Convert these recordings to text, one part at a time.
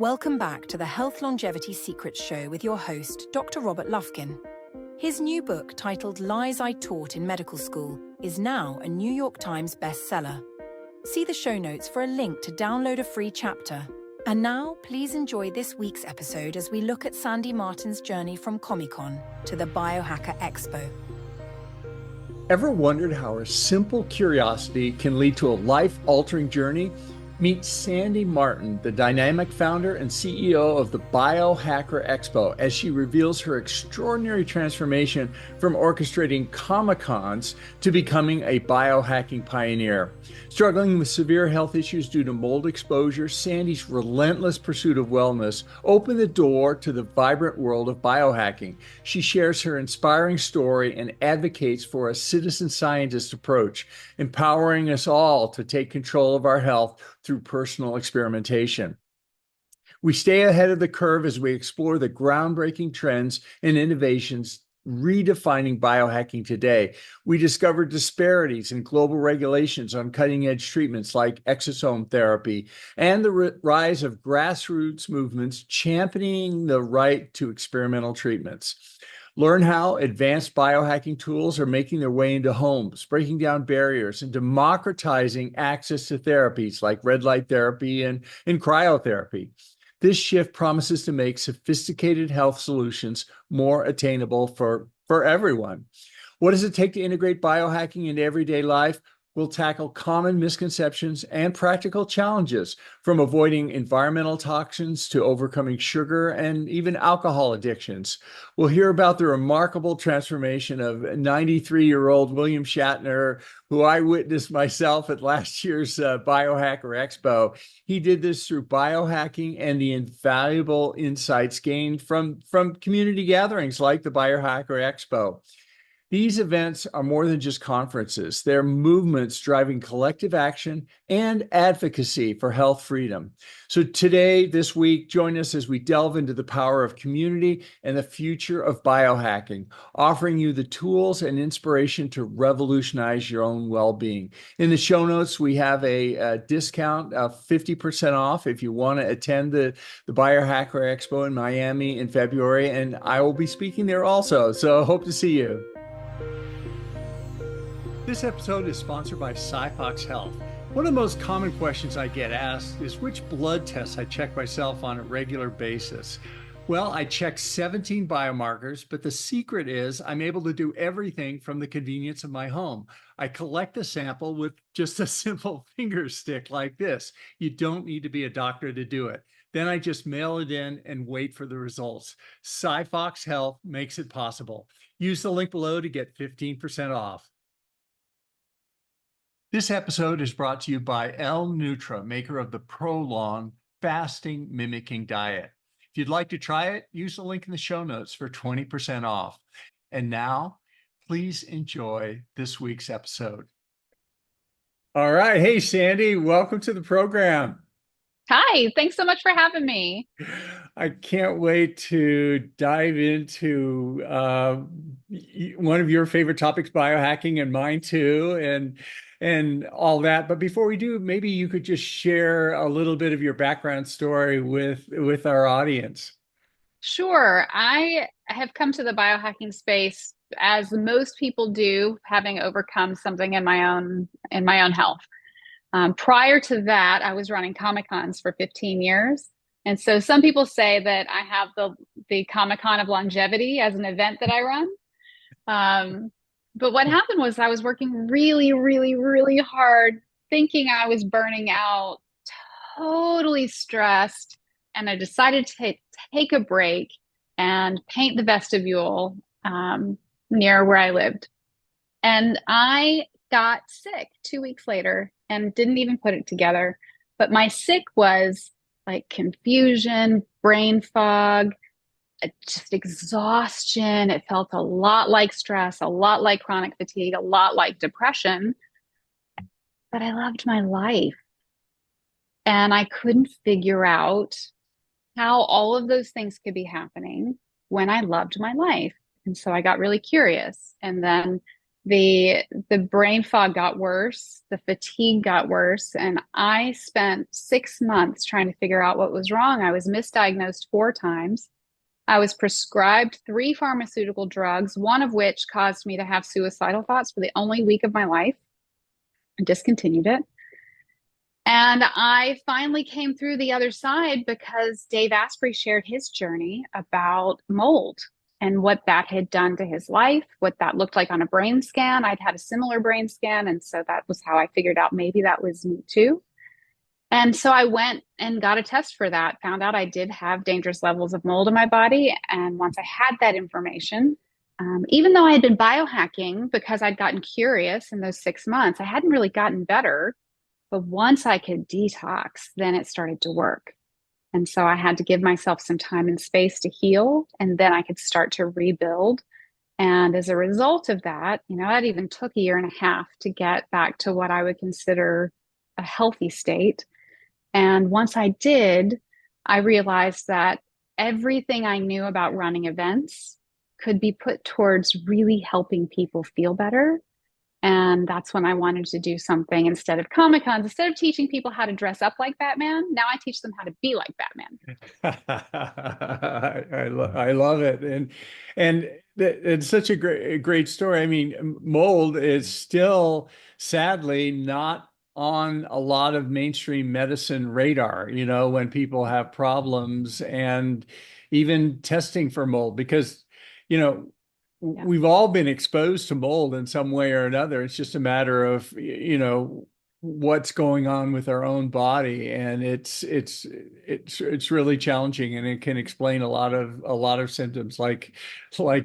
Welcome back to the Health Longevity Secrets Show with your host, Dr. Robert Lufkin. His new book, titled Lies I Taught in Medical School, is now a New York Times bestseller. See the show notes for a link to download a free chapter. And now, please enjoy this week's episode as we look at Sandy Martin's journey from Comic-Con to the Biohacker Expo. Ever wondered how a simple curiosity can lead to a life-altering journey? Meet Sandy Martin, the dynamic founder and CEO of the Biohacker Expo, as she reveals her extraordinary transformation from orchestrating Comic-Cons to becoming a biohacking pioneer. Struggling with severe health issues due to mold exposure, Sandy's relentless pursuit of wellness opened the door to the vibrant world of biohacking. She shares her inspiring story and advocates for a citizen scientist approach, empowering us all to take control of our health through personal experimentation. We stay ahead of the curve as we explore the groundbreaking trends and innovations redefining biohacking today. We discover disparities in global regulations on cutting-edge treatments like exosome therapy and the rise of grassroots movements championing the right to experimental treatments. Learn how advanced biohacking tools are making their way into homes, breaking down barriers and democratizing access to therapies like red light therapy and cryotherapy. This shift promises to make sophisticated health solutions more attainable for everyone. What does it take to integrate biohacking into everyday life? We'll tackle common misconceptions and practical challenges, from avoiding environmental toxins to overcoming sugar and even alcohol addictions. We'll hear about the remarkable transformation of 93-year-old William Shatner, who I witnessed myself at last year's Biohacker Expo. He did this through biohacking and the invaluable insights gained from community gatherings like the Biohacker Expo. These events are more than just conferences. They're movements driving collective action and advocacy for health freedom. So today, this week, join us as we delve into the power of community and the future of biohacking, offering you the tools and inspiration to revolutionize your own well-being. In the show notes, we have a discount of 50% off if you want to attend the Biohacker Expo in Miami in February, and I will be speaking there also. So hope to see you. This episode is sponsored by Cyfox Health. One of the most common questions I get asked is which blood tests I check myself on a regular basis. Well, I check 17 biomarkers, but the secret is I'm able to do everything from the convenience of my home. I collect a sample with just a simple finger stick like this. You don't need to be a doctor to do it. Then I just mail it in and wait for the results. Cyfox Health makes it possible. Use the link below to get 15% off. This episode is brought to you by L-Nutra, maker of the Prolong Fasting Mimicking Diet. If you'd like to try it, use the link in the show notes for 20% off. And now, please enjoy this week's episode. All right. Hey, Sandy, welcome to the program. Hi, thanks so much for having me. I can't wait to dive into one of your favorite topics, biohacking, and mine too, and all that. But before we do, maybe you could just share a little bit of your background story with our audience. Sure. I have come to the biohacking space as most people do, having overcome something in my own health. Prior to that, I was running Comic-Cons for 15 years. And so some people say that I have the Comic-Con of longevity as an event that I run. But what happened was I was working really, really, really hard, thinking I was burning out, totally stressed. And I decided to take a break and paint the vestibule near where I lived. And I got sick 2 weeks later and didn't even put it together. But my sick was like confusion, brain fog, just exhaustion. It felt a lot like stress, a lot like chronic fatigue, a lot like depression. But I loved my life. And I couldn't figure out how all of those things could be happening when I loved my life. And so I got really curious. And then The brain fog got worse, the fatigue got worse, and I spent 6 months trying to figure out what was wrong. I was misdiagnosed 4 times. I was prescribed 3 pharmaceutical drugs, one of which caused me to have suicidal thoughts for the only week of my life. I discontinued it. And I finally came through the other side because Dave Asprey shared his journey about mold and what that had done to his life, what that looked like on a brain scan. I'd had a similar brain scan. And so that was how I figured out maybe that was me too. And so I went and got a test for that, found out I did have dangerous levels of mold in my body. And once I had that information, even though I had been biohacking because I'd gotten curious in those 6 months, I hadn't really gotten better. But once I could detox, then it started to work. And so I had to give myself some time and space to heal, and then I could start to rebuild. And as a result of that, that even took a year and a half to get back to what I would consider a healthy state. And once I did, I realized that everything I knew about running events could be put towards really helping people feel better. And that's when I wanted to do something instead of Comic Cons. Instead of teaching people how to dress up like Batman, now I teach them how to be like Batman. I love it. And it's such a great story. I mean, mold is still sadly not on a lot of mainstream medicine radar, when people have problems and even testing for mold because, you know, Yeah. we've all been exposed to mold in some way or another. It's just a matter of, what's going on with our own body. And it's really challenging, and it can explain a lot of symptoms like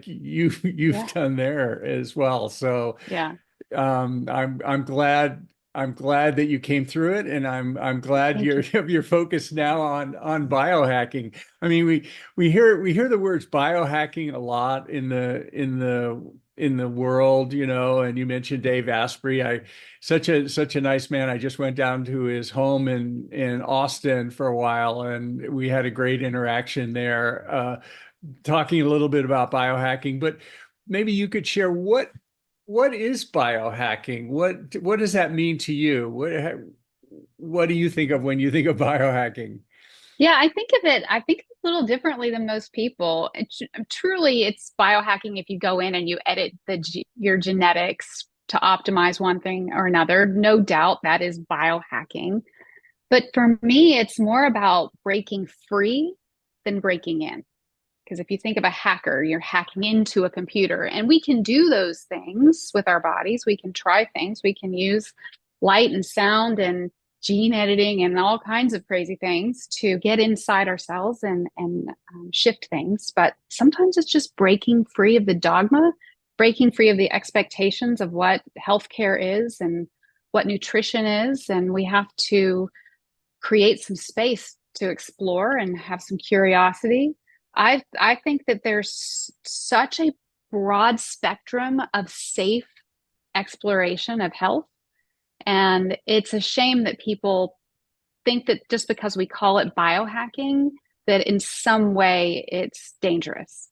you've Yeah. done there as well. So Yeah. I'm glad that you came through it, and I'm glad Thank you. you're focused now on biohacking. I mean, we hear the words biohacking a lot in the world, and you mentioned Dave Asprey. Such a nice man. I just went down to his home in Austin for a while, and we had a great interaction there, talking a little bit about biohacking. But maybe you could share what is biohacking? What does that mean to you? What do you think of when you think of biohacking? Yeah, I think a little differently than most people. Truly, it's biohacking if you go in and you edit your genetics to optimize one thing or another. No doubt that is biohacking. But for me, it's more about breaking free than breaking in. Because if you think of a hacker, you're hacking into a computer, and we can do those things with our bodies. We can try things. We can use light and sound and gene editing and all kinds of crazy things to get inside ourselves and shift things. But sometimes it's just breaking free of the dogma, breaking free of the expectations of what healthcare is and what nutrition is. And we have to create some space to explore and have some curiosity. I think that there's such a broad spectrum of safe exploration of health. And it's a shame that people think that just because we call it biohacking, that in some way it's dangerous.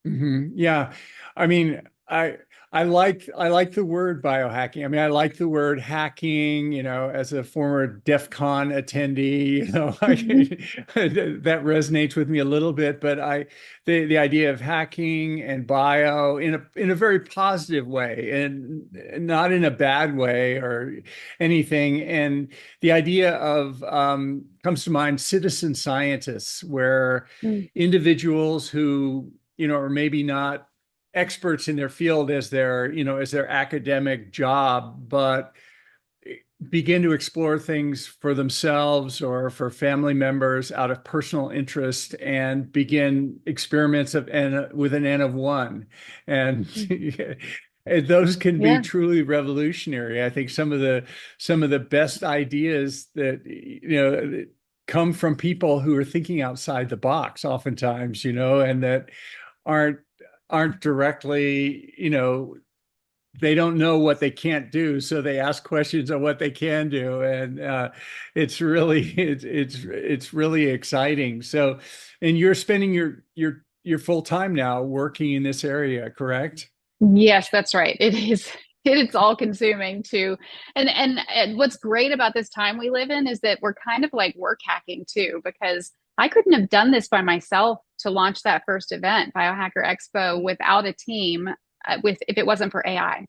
Yeah. I mean, I like the word biohacking. I mean, I like the word hacking, as a former DEF CON attendee, that resonates with me a little bit, but the idea of hacking and bio in a very positive way, and not in a bad way or anything. And the idea of comes to mind citizen scientists, where Mm. individuals who are maybe not experts in their field as their academic job, but begin to explore things for themselves or for family members out of personal interest, and begin experiments with an N of one. And and those can be Yeah. truly revolutionary. I think some of the best ideas that come from people who are thinking outside the box oftentimes, and that aren't aren't directly, they don't know what they can't do, so they ask questions on what they can do, and it's really exciting. So, and you're spending your full time now working in this area, correct? Yes, that's right. It is. It's all consuming too. And what's great about this time we live in is that we're kind of like work hacking too, because I couldn't have done this by myself to launch that first event, Biohacker Expo, without a team, with if it wasn't for AI.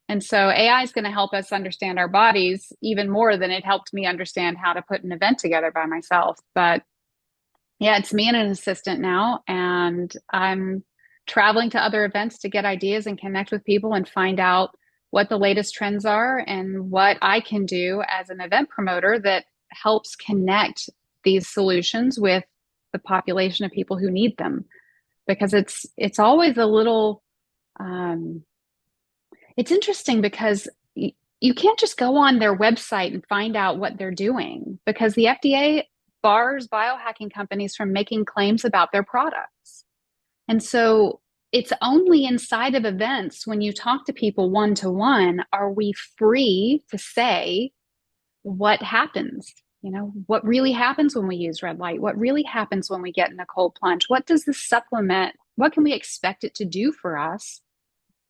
And so AI is going to help us understand our bodies even more than it helped me understand how to put an event together by myself. But yeah, it's me and an assistant now, and I'm traveling to other events to get ideas and connect with people and find out what the latest trends are and what I can do as an event promoter that helps connect these solutions with the population of people who need them. Because it's always a little um, it's interesting because you can't just go on their website and find out what they're doing because the FDA bars biohacking companies from making claims about their products. And so it's only inside of events when you talk to people one to one are we free to say what happens. You know, what really happens when we use red light? What really happens when we get in a cold plunge? What does this supplement? What can we expect it to do for us?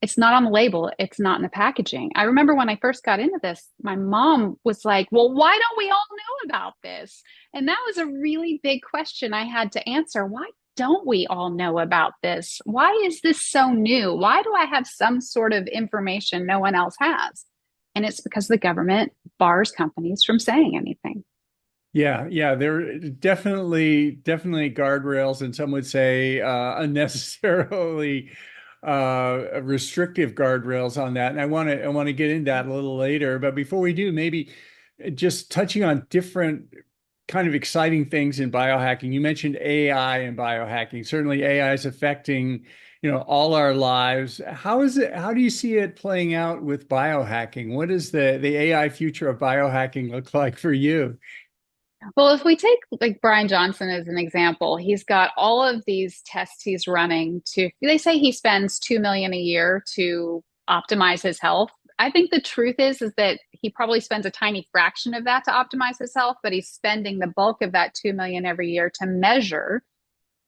It's not on the label. It's not in the packaging. I remember when I first got into this, my mom was like, well, why don't we all know about this? And that was a really big question I had to answer. Why don't we all know about this? Why is this so new? Why do I have some sort of information no one else has? And it's because the government bars companies from saying anything. Yeah, yeah, there are definitely guardrails, and some would say unnecessarily restrictive guardrails on that. And I want to get into that a little later. But before we do, maybe just touching on different kind of exciting things in biohacking. You mentioned AI and biohacking. Certainly, AI is affecting, all our lives. How do you see it playing out with biohacking? What does the AI future of biohacking look like for you? Well, if we take like Brian Johnson as an example, he's got all of these tests he's running to, they say he spends 2 million a year to optimize his health. I think the truth is that he probably spends a tiny fraction of that to optimize his health, but he's spending the bulk of that 2 million every year to measure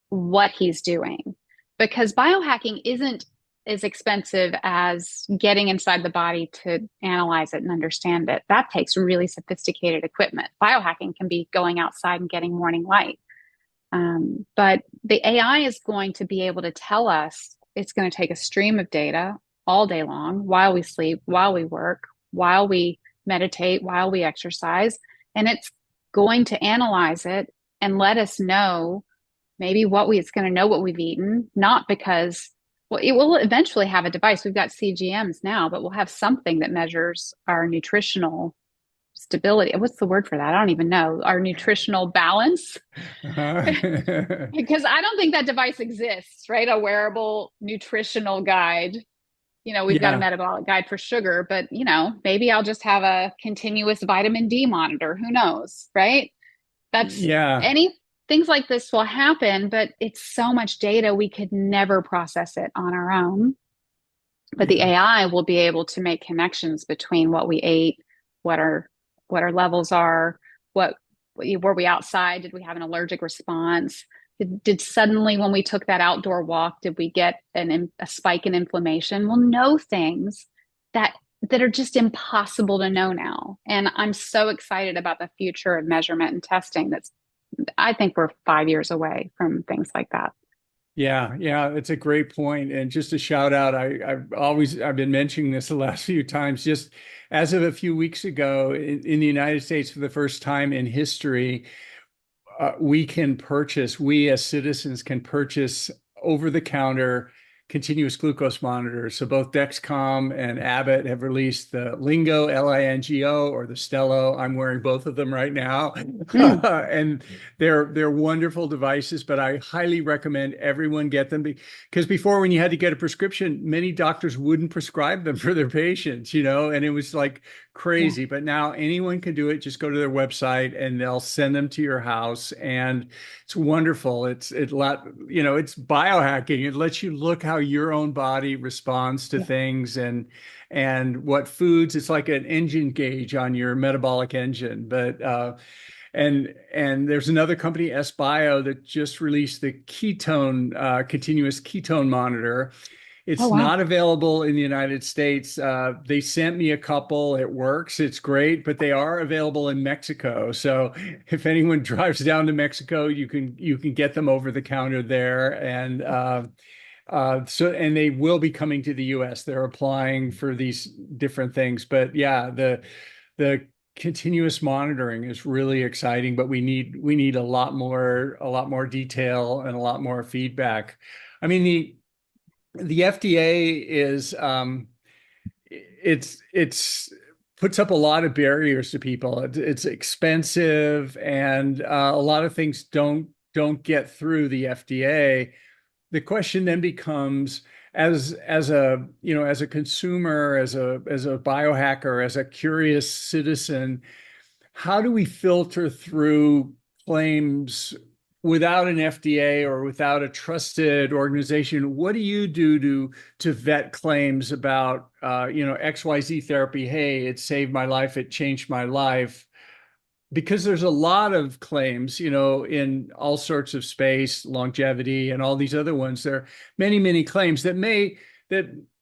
what he's doing. Because biohacking isn't as expensive as getting inside the body to analyze it and understand it. That takes really sophisticated equipment. Biohacking can be going outside and getting morning light. But the AI is going to be able to tell us it's going to take a stream of data all day long while we sleep, while we work, while we meditate, while we exercise. And it's going to analyze it and let us know maybe it's going to know what we've eaten, not because, well, it will eventually have a device. We've got CGMs now, but we'll have something that measures our nutritional stability. What's the word for that? I don't even know. Our nutritional balance. Because I don't think that device exists, right? A wearable nutritional guide. We've got a Yeah, metabolic guide for sugar, but maybe I'll just have a continuous vitamin D monitor. Who knows, right? That's yeah. any things like this will happen, but it's so much data we could never process it on our own. But the Yeah. AI will be able to make connections between what we ate, what our levels are, what were we outside? Did we have an allergic response? Did suddenly when we took that outdoor walk, did we get a spike in inflammation? We'll know things that that are just impossible to know now. And I'm so excited about the future of measurement and testing. I think we're 5 years away from things like that. Yeah, yeah, it's a great point. And just a shout out, I've been mentioning this the last few times. Just as of a few weeks ago, in the United States, for the first time in history, we as citizens can purchase over the counter continuous glucose monitors. So both Dexcom and Abbott have released the Lingo, Lingo, or the Stello. I'm wearing both of them right now. Mm, And they're wonderful devices, but I highly recommend everyone get them because before, when you had to get a prescription, many doctors wouldn't prescribe them for their patients, and it was like yeah. crazy. But now anyone can do it. Just go to their website and they'll send them to your house, and it's wonderful. It's biohacking. It lets you look how your own body responds to Yeah. things, and what foods. It's like an engine gauge on your metabolic engine. But and there's another company, S Bio, that just released the continuous ketone monitor. Oh, It's wow. not available in the United States. They sent me a couple. It works. It's great, but they are available in Mexico. So if anyone drives down to Mexico, you can get them over the counter there. And they will be coming to the U.S. They're applying for these different things. But yeah, the continuous monitoring is really exciting, but we need a lot more detail and a lot more feedback. I mean, the FDA is it's puts up a lot of barriers to people. It's expensive, and a lot of things don't get through the FDA. The question then becomes, as a consumer, as a biohacker, as a curious citizen, how do we filter through claims without an FDA or without a trusted organization? What do you do to vet claims about XYZ therapy? Hey, it saved my life, it changed my life. Because there's a lot of claims, in all sorts of space, longevity, and all these other ones. There are many, many claims that may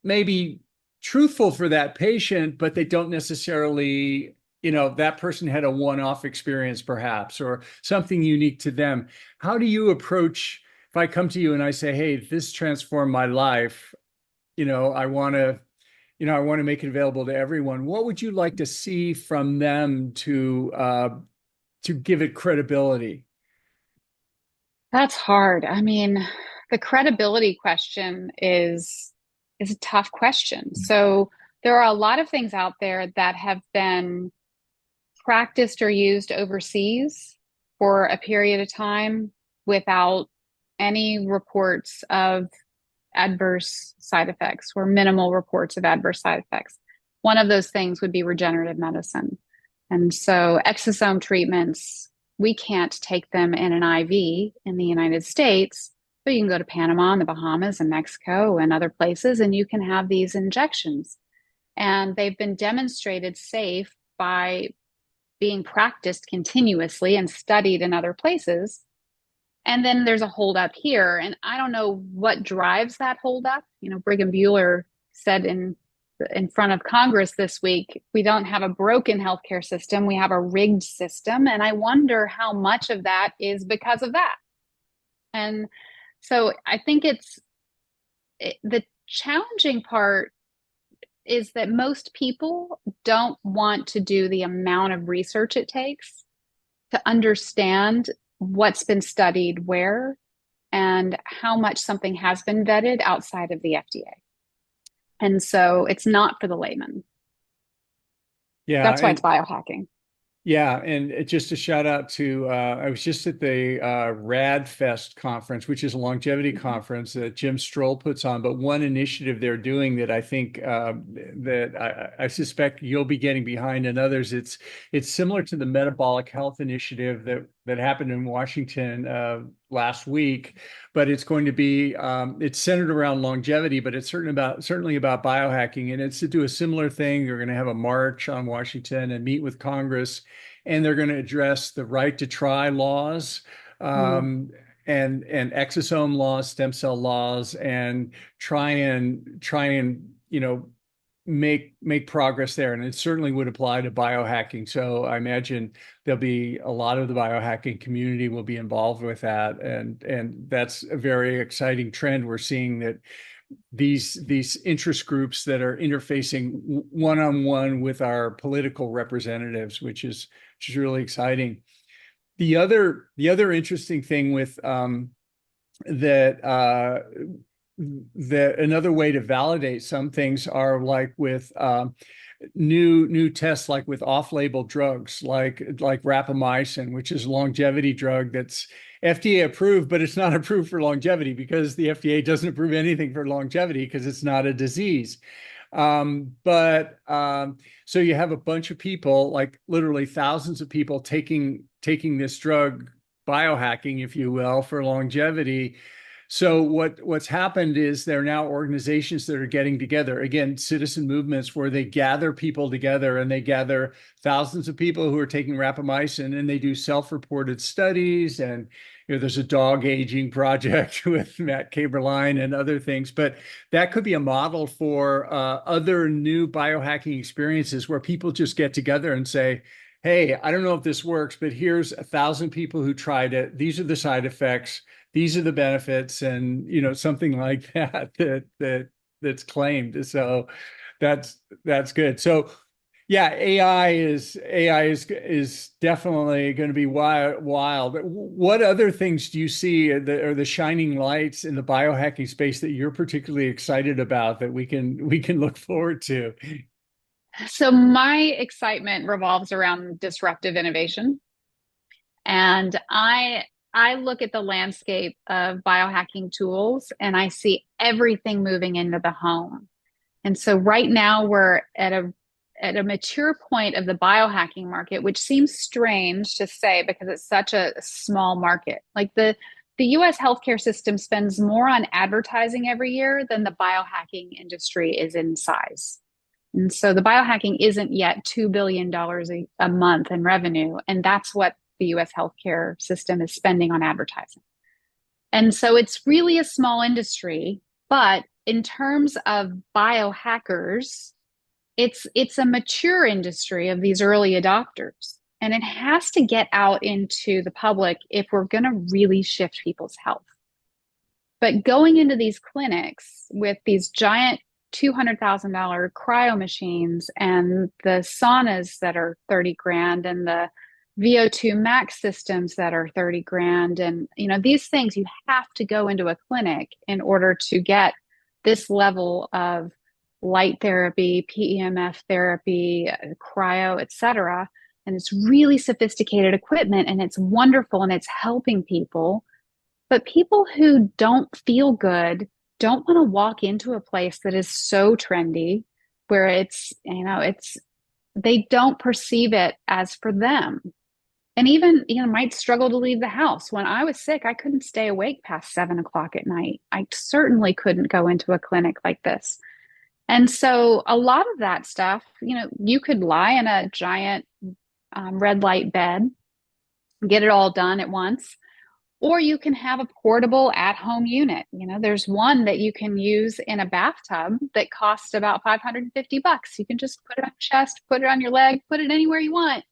be truthful for that patient, but they don't necessarily, that person had a one-off experience perhaps, or something unique to them. How do you approach, if I come to you and I say, hey, this transformed my life, I want to make it available to everyone. What would you like to see from them to give it credibility? That's hard. I mean, the credibility question is a tough question. So there are a lot of things out there that have been practiced or used overseas for a period of time without any reports of adverse side effects or minimal reports of adverse side effects. One of those things would be regenerative medicine. And so exosome treatments, we can't take them in an IV in the United States, but you can go to Panama and the Bahamas and Mexico and other places, and you can have these injections. And they've been demonstrated safe by being practiced continuously and studied in other places. And then there's a holdup here. And I don't know what drives that holdup. Brigham Bueller said in front of Congress this week, we don't have a broken healthcare system, we have a rigged system. And I wonder how much of that is because of that. And so I think the challenging part is that most people don't want to do the amount of research it takes to understand what's been studied where and how much something has been vetted outside of the FDA. And so it's not for the layman. Yeah, That's why it's biohacking. just a shout out to I was just at the RadFest conference, which is a longevity conference that Jim Stroll puts on. But one initiative they're doing that I think that I suspect you'll be getting behind, and others, it's similar to the metabolic health initiative that happened in Washington last week, but it's going to be it's centered around longevity, but it's certainly about biohacking, and it's to do a similar thing. They're going to have a march on Washington and meet with Congress, and they're going to address the right to try laws, Mm. and exosome laws, stem cell laws, and try and make progress there. And it certainly would apply to biohacking. So I imagine there'll be a lot of the biohacking community will be involved with that, and that's a very exciting trend. We're seeing that these interest groups that are interfacing one-on-one with our political representatives, which is really exciting. The other interesting thing with that that another way to validate some things are like with new tests, like with off-label drugs, like rapamycin, which is a longevity drug that's FDA approved, but it's not approved for longevity because the FDA doesn't approve anything for longevity because it's not a disease. But so you have a bunch of people, like literally thousands of people taking this drug, biohacking, if you will, for longevity. So what's happened is there are now organizations that are getting together, again, citizen movements, where they gather people together, and they gather thousands of people who are taking rapamycin, and they do self-reported studies, and there's a dog aging project with Matt Caberline and other things, but that could be a model for other new biohacking experiences where people just get together and say, hey, I don't know if this works, but here's 1,000 people who tried it. These are the side effects. These are the benefits, and something like that's claimed. So that's good. So yeah, AI is definitely going to be wild. What other things do you see are the shining lights in the biohacking space that you're particularly excited about that we can look forward to? So my excitement revolves around disruptive innovation. And I look at the landscape of biohacking tools and I see everything moving into the home. And so right now we're at a mature point of the biohacking market, which seems strange to say because it's such a small market. Like the US healthcare system spends more on advertising every year than the biohacking industry is in size. And so the biohacking isn't yet $2 billion dollars a month in revenue. And that's what the US healthcare system is spending on advertising. And so it's really a small industry, but in terms of biohackers, it's a mature industry of these early adopters. And it has to get out into the public if we're going to really shift people's health. But going into these clinics with these giant $200,000 cryo machines and the saunas that are 30 grand and the VO2 max systems that are 30 grand. And, these things you have to go into a clinic in order to get this level of light therapy, PEMF therapy, cryo, et cetera. And it's really sophisticated equipment and it's wonderful and it's helping people. But people who don't feel good don't want to walk into a place that is so trendy where they don't perceive it as for them. And even, might struggle to leave the house. When I was sick, I couldn't stay awake past 7 o'clock at night. I certainly couldn't go into a clinic like this. And so a lot of that stuff, you could lie in a giant red light bed, get it all done at once, or you can have a portable at-home unit. There's one that you can use in a bathtub that costs about $550. You can just put it on your chest, put it on your leg, put it anywhere you want.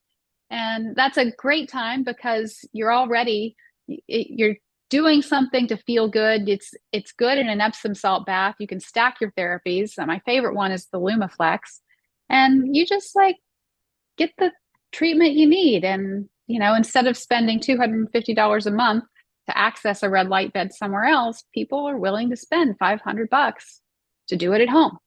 And that's a great time because you're doing something to feel good. It's good in an Epsom salt bath. You can stack your therapies. My favorite one is the Lumaflex. And you just get the treatment you need. And, instead of spending $250 a month to access a red light bed somewhere else, people are willing to spend $500 to do it at home.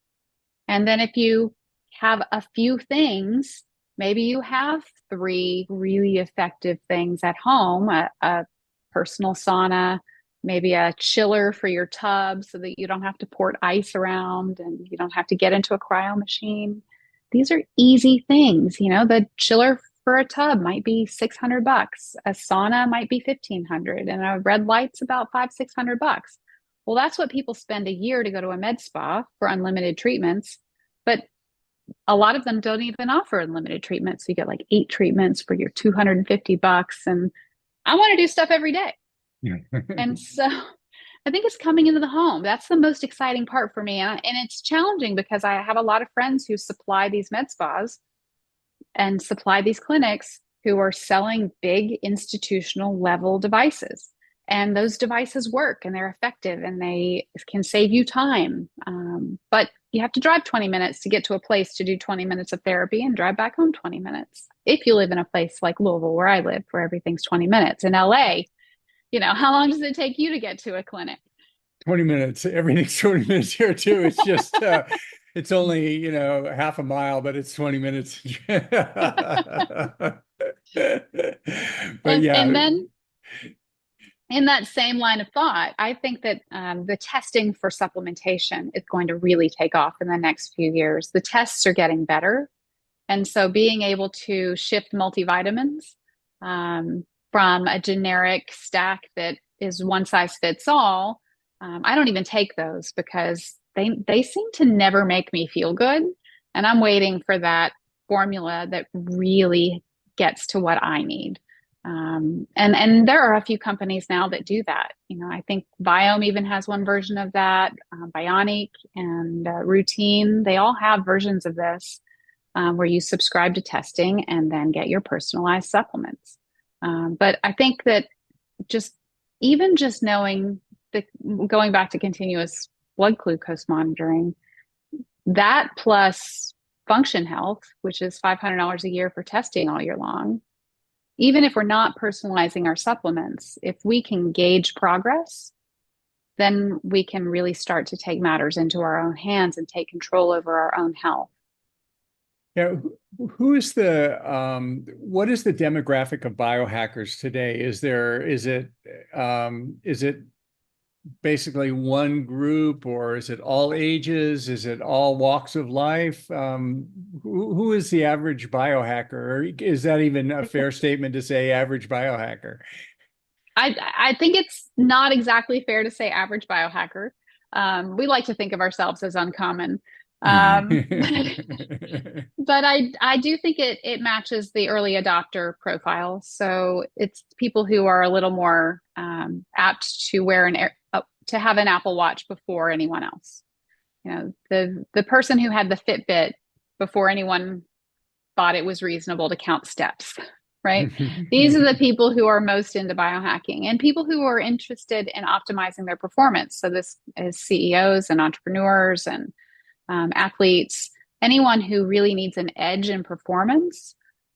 And then if you have a few things, maybe you have 3 really effective things at home, a personal sauna, maybe a chiller for your tub so that you don't have to port ice around and you don't have to get into a cryo machine. These are easy things. The chiller for a tub might be $600. A sauna might be $1,500 and a red light's about $500-600. Well, that's what people spend a year to go to a med spa for unlimited treatments. But a lot of them don't even offer unlimited treatments. So you get 8 treatments for your $250. And I want to do stuff every day. And so I think it's coming into the home. That's the most exciting part for me. And it's challenging because I have a lot of friends who supply these med spas and supply these clinics who are selling big institutional level devices. And those devices work and they're effective and they can save you time. But you have to drive 20 minutes to get to a place to do 20 minutes of therapy and drive back home 20 minutes. If you live in a place like Louisville, where I live, where everything's 20 minutes. In LA, how long does it take you to get to a clinic? 20 minutes. Everything's 20 minutes here too. It's just, it's only, half a mile, but it's 20 minutes. But yeah. And then in that same line of thought, I think that the testing for supplementation is going to really take off in the next few years. The tests are getting better. And so being able to shift multivitamins from a generic stack that is one size fits all, I don't even take those because they seem to never make me feel good. And I'm waiting for that formula that really gets to what I need. And there are a few companies now that do that. I think Biome even has one version of that. Bionic and Routine, they all have versions of this where you subscribe to testing and then get your personalized supplements. But I think that just knowing that, going back to continuous blood glucose monitoring, that plus Function Health, which is $500 a year for testing all year long, even if we're not personalizing our supplements, if we can gauge progress, then we can really start to take matters into our own hands and take control over our own health. Yeah, what is the demographic of biohackers today? Is it basically one group, or is it all ages? Is it all walks of life? Who is the average biohacker? Or is that even a fair statement to say average biohacker? I think it's not exactly fair to say average biohacker. We like to think of ourselves as uncommon. But I do think it matches the early adopter profile. So it's people who are a little more apt to to have an Apple Watch before anyone else. The person who had the Fitbit before anyone thought it was reasonable to count steps, right? These are the people who are most into biohacking and people who are interested in optimizing their performance. So this is CEOs and entrepreneurs and athletes. Anyone who really needs an edge in performance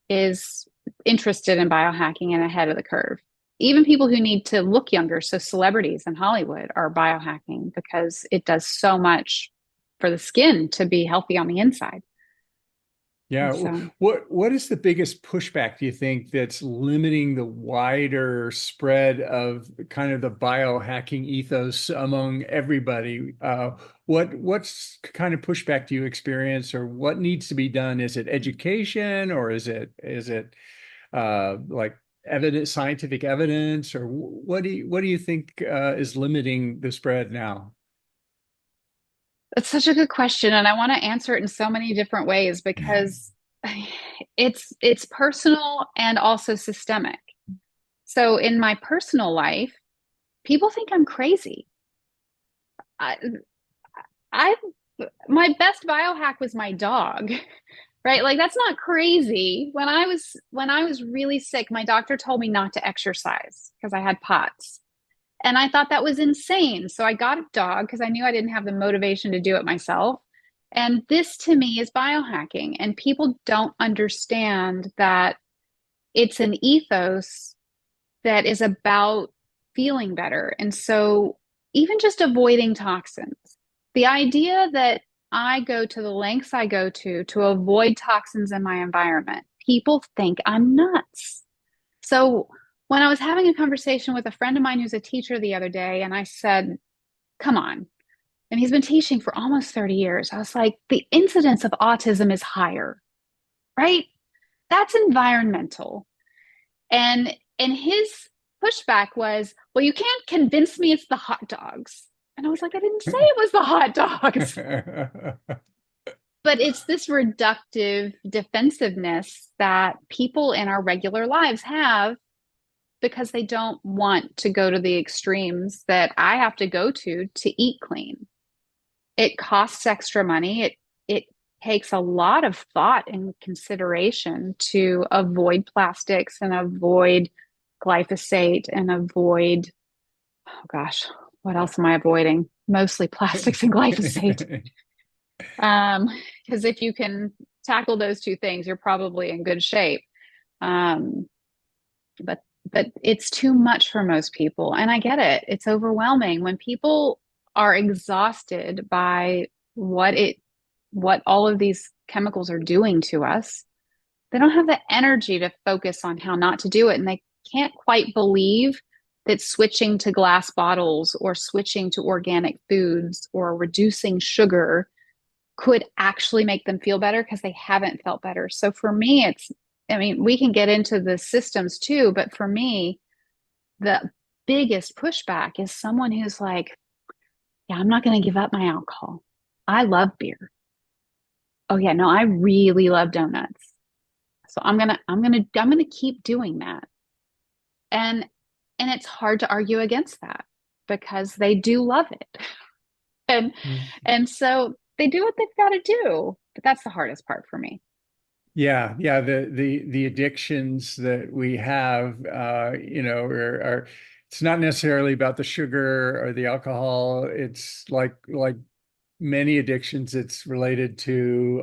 is interested in biohacking and ahead of the curve. Even people who need to look younger, so celebrities in Hollywood, are biohacking because it does so much for the skin to be healthy on the inside. Yeah. So, what is the biggest pushback, do you think, that's limiting the wider spread of kind of the biohacking ethos among everybody? What's kind of pushback do you experience, or what needs to be done? Is it education, or is it like scientific evidence, or what do you think is limiting the spread now? That's such a good question, and I want to answer it in so many different ways because it's personal and also systemic. So in my personal life, people think I'm crazy. My best biohack was my dog, right? Like, that's not crazy. When I was really sick, my doctor told me not to exercise because I had POTS. And I thought that was insane. So I got a dog because I knew I didn't have the motivation to do it myself. And this to me is biohacking. And people don't understand that it's an ethos that is about feeling better. And so even just avoiding toxins, the idea that I go to the lengths I go to avoid toxins in my environment, people think I'm nuts. So when I was having a conversation with a friend of mine who's a teacher the other day, and I said, come on. And he's been teaching for almost 30 years. I was like, the incidence of autism is higher, right? That's environmental. And his pushback was, well, you can't convince me it's the hot dogs. And I was like, I didn't say it was the hot dogs. But it's this reductive defensiveness that people in our regular lives have because they don't want to go to the extremes that I have to go to eat clean. It costs extra money. It takes a lot of thought and consideration to avoid plastics and avoid glyphosate and avoid, oh gosh, what else am I avoiding? Mostly plastics and glyphosate. Because if you can tackle those two things, you're probably in good shape. But it's too much for most people. And I get it. It's overwhelming when people are exhausted by what all of these chemicals are doing to us. They don't have the energy to focus on how not to do it. And they can't quite believe that switching to glass bottles or switching to organic foods or reducing sugar could actually make them feel better because they haven't felt better. So for me, we can get into the systems too, but for me, the biggest pushback is someone who's like, yeah, I'm not going to give up my alcohol. I love beer. Oh yeah, no, I really love donuts. So I'm going to keep doing that. And and it's hard to argue against that because they do love it. And and so they do what they've got to do. But that's the hardest part for me. Yeah, yeah. The addictions that we have, are it's not necessarily about the sugar or the alcohol. It's like many addictions, it's related to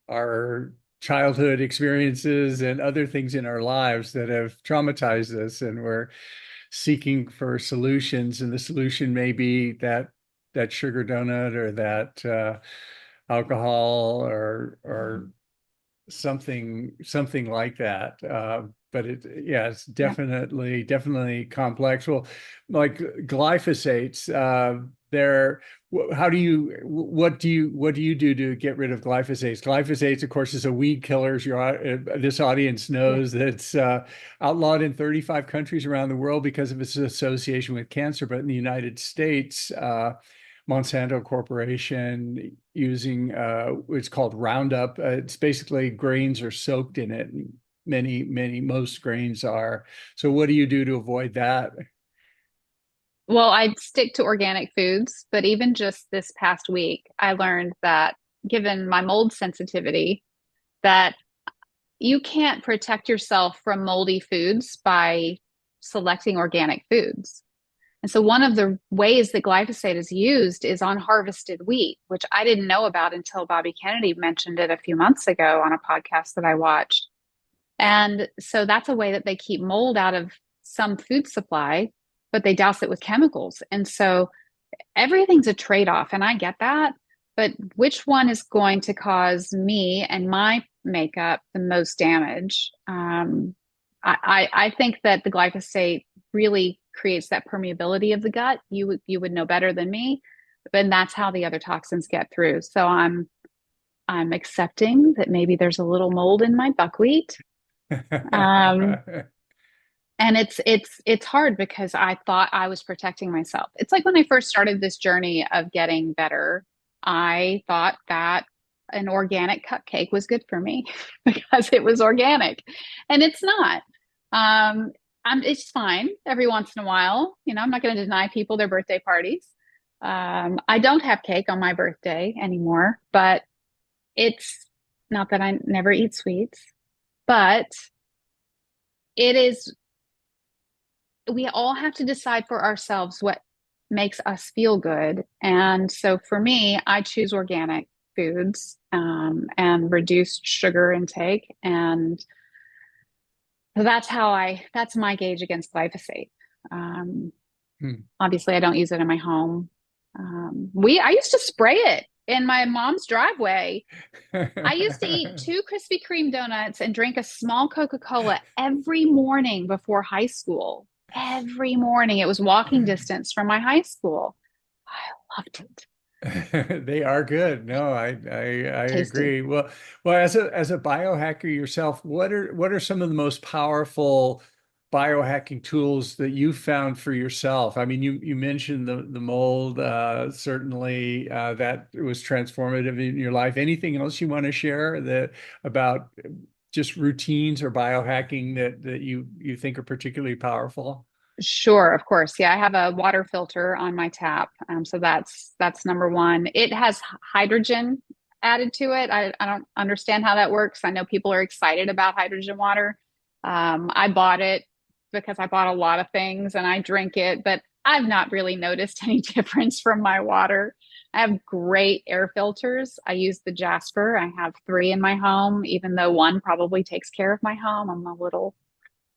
our childhood experiences and other things in our lives that have traumatized us, and we're seeking for solutions. And the solution may be that sugar donut or that alcohol or something like that. But yeah, it's Yeah. definitely complex. Well, like glyphosates, they're how do you what do you do to get rid of glyphosates? Glyphosates, of course, is a weed killer. This audience Yeah. knows that it's outlawed in 35 countries around the world because of its association with cancer. But in the United States, Monsanto Corporation using it's called Roundup. It's basically grains are soaked in it. Most grains are. So what do you do to avoid that? Well, I'd stick to organic foods, but even just this past week, I learned that given my mold sensitivity, that you can't protect yourself from moldy foods by selecting organic foods. And so one of the ways that glyphosate is used is on harvested wheat, which I didn't know about until Bobby Kennedy mentioned it a few months ago on a podcast that I watched. And so that's a way that they keep mold out of some food supply, but they douse it with chemicals. And so everything's a trade-off, and I get that. But which one is going to cause me and my makeup the most damage? I think that the glyphosate really creates that permeability of the gut. You would know better than me, but that's how the other toxins get through. So I'm accepting that maybe there's a little mold in my buckwheat. Um, and it's hard because I thought I was protecting myself. It's like when I first started this journey of getting better, I thought that an organic cupcake was good for me because it was organic, and it's not. It's fine every once in a while. I'm not going to deny people their birthday parties. I don't have cake on my birthday anymore, but it's not that I never eat sweets, but it is, we all have to decide for ourselves what makes us feel good. And so for me, I choose organic foods, and reduced sugar intake. And that's my gauge against glyphosate. Um, Obviously, I don't use it in my home. I used to spray it in my mom's driveway. I used to eat 2 Krispy Kreme donuts and drink a small Coca-Cola every morning before high school. Every morning. It was walking distance from my high school. I loved it. They are good. No, I Tasty. agree. Well, as a biohacker yourself, what are some of the most powerful biohacking tools that you found for yourself? I mean, you mentioned the mold, certainly that was transformative in your life. Anything else you want to share that about just routines or biohacking that you think are particularly powerful? Sure, of course. Yeah, I have a water filter on my tap. So that's number one. It has hydrogen added to it. I don't understand how that works. I know people are excited about hydrogen water. I bought it because I bought a lot of things and I drink it, but I've not really noticed any difference from my water. I have great air filters. I use the Jasper. I have 3 in my home, even though one probably takes care of my home. I'm a little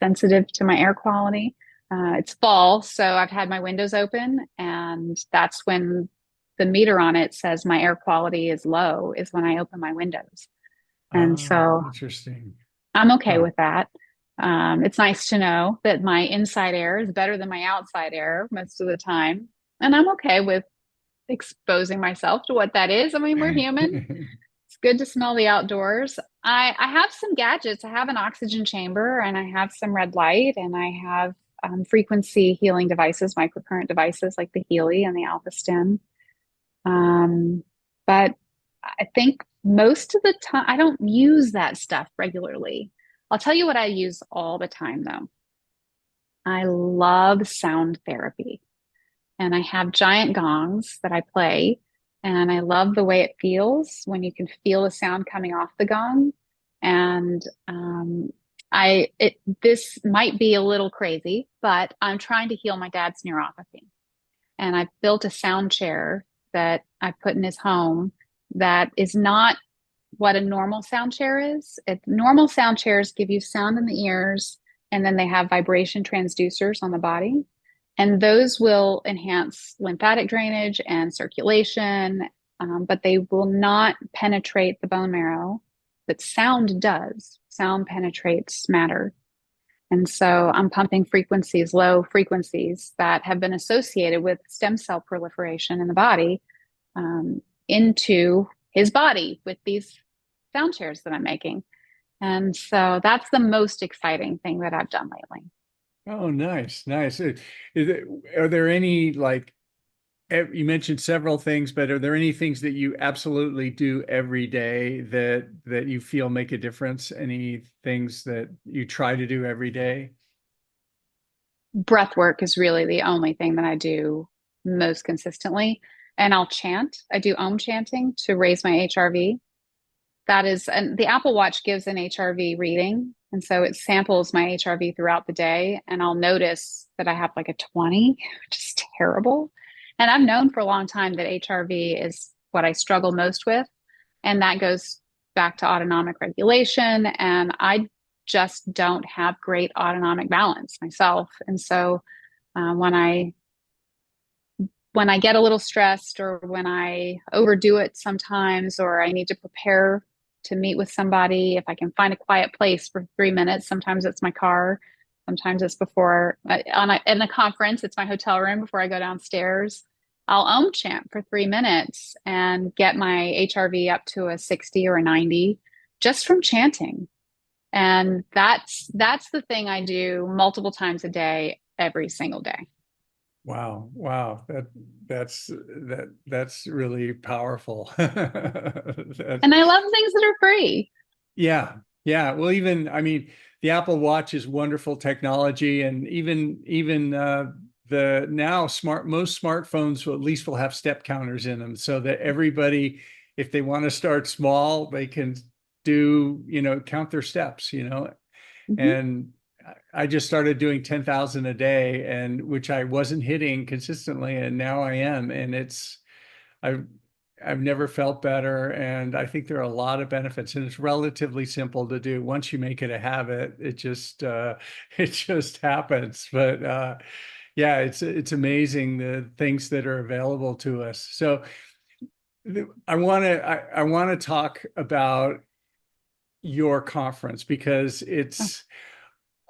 sensitive to my air quality. It's fall, so I've had my windows open, and that's when the meter on it says my air quality is low, is when I open my windows. And Oh, so interesting. I'm okay Huh. with that. It's nice to know that my inside air is better than my outside air most of the time. And I'm okay with exposing myself to what that is. I mean, we're human. It's good to smell the outdoors. I have some gadgets. I have an oxygen chamber and I have some red light and I have frequency healing devices, microcurrent devices like the Healy and the Alpha Stim. Um, but I think most of the time, I don't use that stuff regularly. I'll tell you what I use all the time though. I love sound therapy. And I have giant gongs that I play. And I love the way it feels when you can feel the sound coming off the gong. And this might be a little crazy, but I'm trying to heal my dad's neuropathy. And I've built a sound chair that I put in his home that is not what a normal sound chair is. Normal sound chairs give you sound in the ears, and then they have vibration transducers on the body. And those will enhance lymphatic drainage and circulation, but they will not penetrate the bone marrow. But sound does. Sound penetrates matter. And so I'm pumping frequencies, low frequencies that have been associated with stem cell proliferation in the body, into his body with these sound chairs that I'm making. And so that's the most exciting thing that I've done lately. Oh, nice, nice. Are there any, like, you mentioned several things, but are there any things that you absolutely do every day that you feel make a difference? Any things that you try to do every day? Breath work is really the only thing that I do most consistently. And I'll chant. I do Om chanting to raise my HRV. That is, and the Apple Watch gives an HRV reading. And so it samples my HRV throughout the day. And I'll notice that I have like a 20, which is terrible. And I've known for a long time that HRV is what I struggle most with. And that goes back to autonomic regulation. And I just don't have great autonomic balance myself. And so when I get a little stressed, or when I overdo it sometimes, or I need to prepare to meet with somebody, if I can find a quiet place for 3 minutes, sometimes it's my car, sometimes it's before in a conference, it's my hotel room before I go downstairs. I'll Om chant for 3 minutes and get my HRV up to a 60 or a 90 just from chanting. And that's the thing I do multiple times a day, every single day. Wow, wow, that's really powerful. That, And I love things that are free. yeah, yeah. Well, even I mean, the Apple Watch is wonderful technology, and even the now most smartphones will at least will have step counters in them, so that everybody, if they want to start small, they can do, count their steps, Mhm. and I just started doing 10,000 a day, and which I wasn't hitting consistently, and now I am. And I've, I've never felt better. And I think there are a lot of benefits, and it's relatively simple to do. Once you make it a habit, it just happens. But yeah, it's amazing the things that are available to us. So I want to talk about your conference, because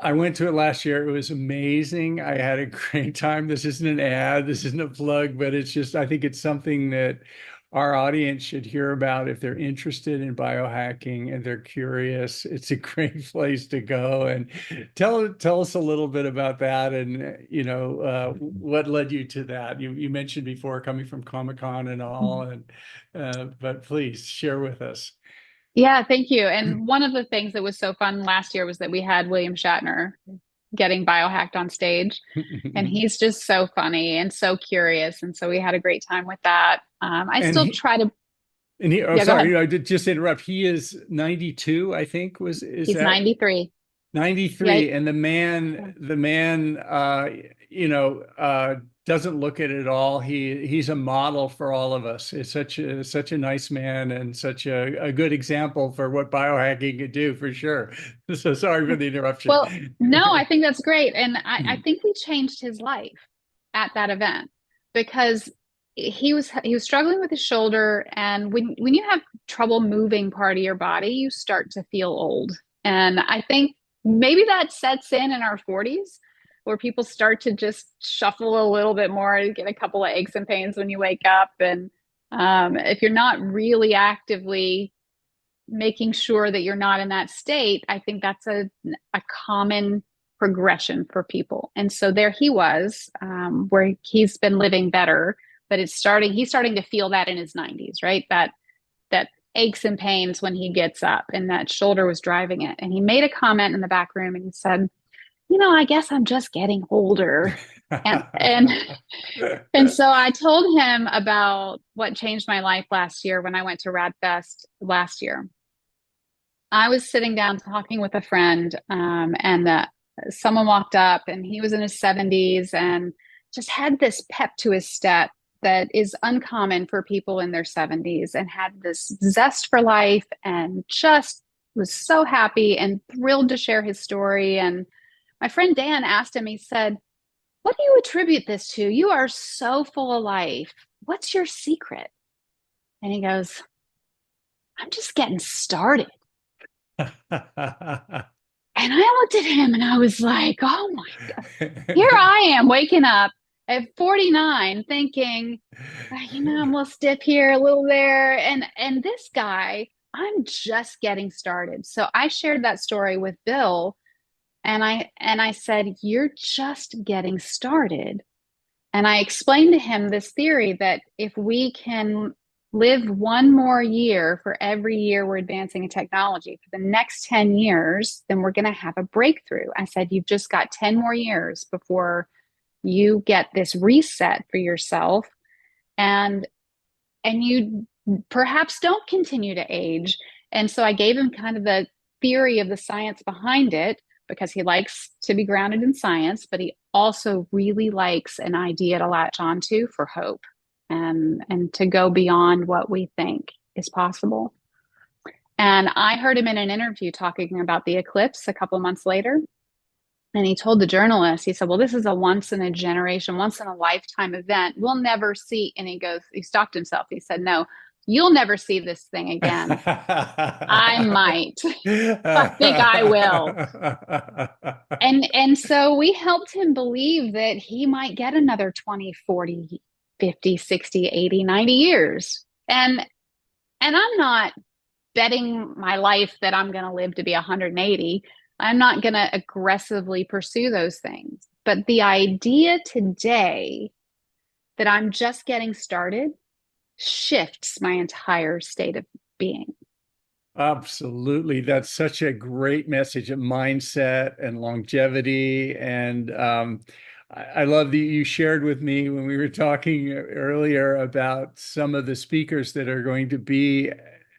I went to it last year. It was amazing. I had a great time. This isn't an ad, this isn't a plug, but it's just, I think it's something that our audience should hear about if they're interested in biohacking and they're curious. It's a great place to go. And tell us a little bit about that, and what led you to that. You mentioned before coming from Comic-Con and all, and but please share with us. Yeah, thank you. And one of the things that was so fun last year was that we had William Shatner getting biohacked on stage. And he's just so funny and so curious. And so we had a great time with that. I And still he, try to, oh, yeah, go ahead. sorry, I did just interrupt. He is 92, I think, is He's that 93. Yeah. 93? And the man, doesn't look it at all. He's a model for all of us. It's such a nice man, and such a good example for what biohacking could do, for sure. So sorry for the Well, interruption. no, I think that's great. And I think we changed his life at that event, because he was struggling with his shoulder. And when you have trouble moving part of your body, you start to feel old. And I think maybe that sets in our 40s, where people start to just shuffle a little bit more, get a couple of aches and pains when you wake up. And if you're not really actively making sure that you're not in that state, I think that's a common progression for people. And so there he was, where he's been living better, but he's starting to feel that in his 90s, right? That aches and pains when he gets up, and that shoulder was driving it. And he made a comment in the back room, and he said, I guess I'm just getting older. And so I told him about what changed my life last year when I went to RadFest last year. I was sitting down talking with a friend, and someone walked up, and he was in his 70s and just had this pep to his step that is uncommon for people in their 70s, and had this zest for life and just was so happy and thrilled to share his story. And my friend Dan asked him, he said, "What do you attribute this to? You are so full of life. What's your secret?" And he goes, "I'm just getting started." And I looked at him and I was like, oh my God, here I am waking up at 49 thinking, I'm a little stiff here, a little there. And this guy, I'm just getting started. So I shared that story with Bill, and I said, "You're just getting started." And I explained to him this theory that if we can live one more year for every year we're advancing in technology for the next 10 years, then we're going to have a breakthrough. I said, "You've just got 10 more years before you get this reset for yourself. And you perhaps don't continue to age." And so I gave him kind of the theory of the science behind it, because he likes to be grounded in science, but he also really likes an idea to latch onto for hope, and to go beyond what we think is possible. And I heard him in an interview talking about the eclipse a couple of months later. And he told the journalist, he said, "Well, this is a once in a generation, once in a lifetime event. We'll never see." And he stopped himself. He said, "No, you'll never see this thing again." I might. I think I will. And so we helped him believe that he might get another 20, 40, 50, 60, 80, 90 years. And I'm not betting my life that I'm going to live to be 180. I'm not going to aggressively pursue those things. But the idea today that I'm just getting started shifts my entire state of being. Absolutely. That's such a great message of mindset and longevity. And I love that you shared with me when we were talking earlier about some of the speakers that are going to be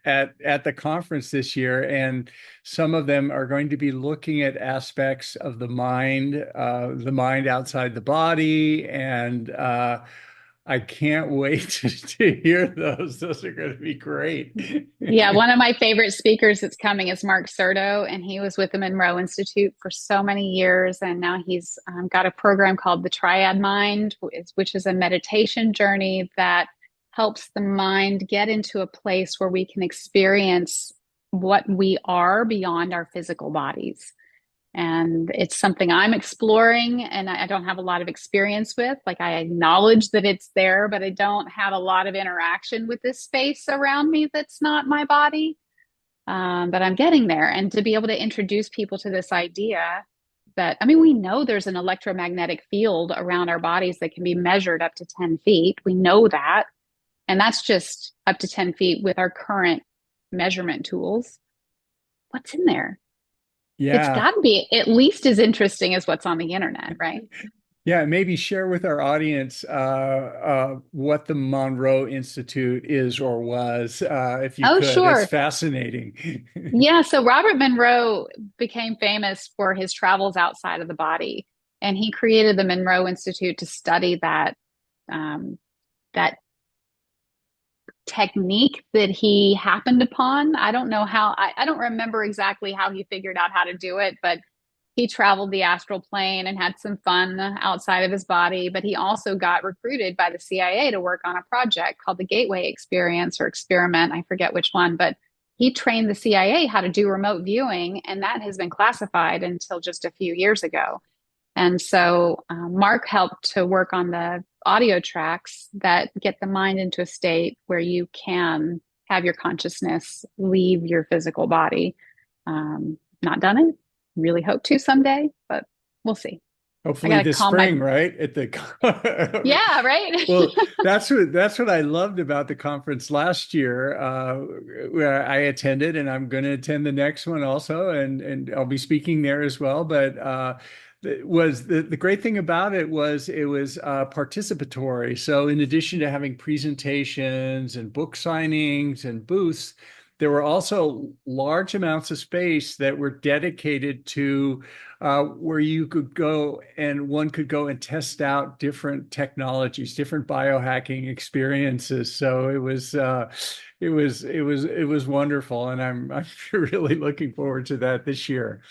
at the conference this year. And some of them are going to be looking at aspects of the mind outside the body. And I can't wait to hear those. Those are going to be great. Yeah, one of my favorite speakers that's coming is Mark Serto, and he was with the Monroe Institute for so many years, and now he's got a program called the Triad Mind, which is a meditation journey that helps the mind get into a place where we can experience what we are beyond our physical bodies. And it's something I'm exploring, and I don't have a lot of experience with. Like, I acknowledge that it's there, but I don't have a lot of interaction with this space around me that's not my body. But I'm getting there. And to be able to introduce people to this idea that, we know there's an electromagnetic field around our bodies that can be measured up to 10 feet. We know that. And that's just up to 10 feet with our current measurement tools. What's in there? Yeah. It's got to be at least as interesting as what's on the internet, right? Yeah, maybe share with our audience what the Monroe Institute is or was, if you could. Sure. It's fascinating. Yeah, so Robert Monroe became famous for his travels outside of the body, and he created the Monroe Institute to study that technique that he happened upon. I don't know how, I don't remember exactly how he figured out how to do it, but he traveled the astral plane and had some fun outside of his body. But he also got recruited by the CIA to work on a project called the Gateway Experience or Experiment. I forget which one, but he trained the CIA how to do remote viewing, and that has been classified until just a few years ago. And so Mark helped to work on the audio tracks that get the mind into a state where you can have your consciousness leave your physical body. Not done it. Really hope to someday, but we'll see. Hopefully this spring, right? Yeah, right. Well, that's what I loved about the conference last year, where I attended, and I'm going to attend the next one also, and I'll be speaking there as well. But the great thing about it was participatory. So in addition to having presentations and book signings and booths, there were also large amounts of space that were dedicated to where you could go and one could go and test out different technologies, different biohacking experiences. So it was wonderful, and I'm really looking forward to that this year.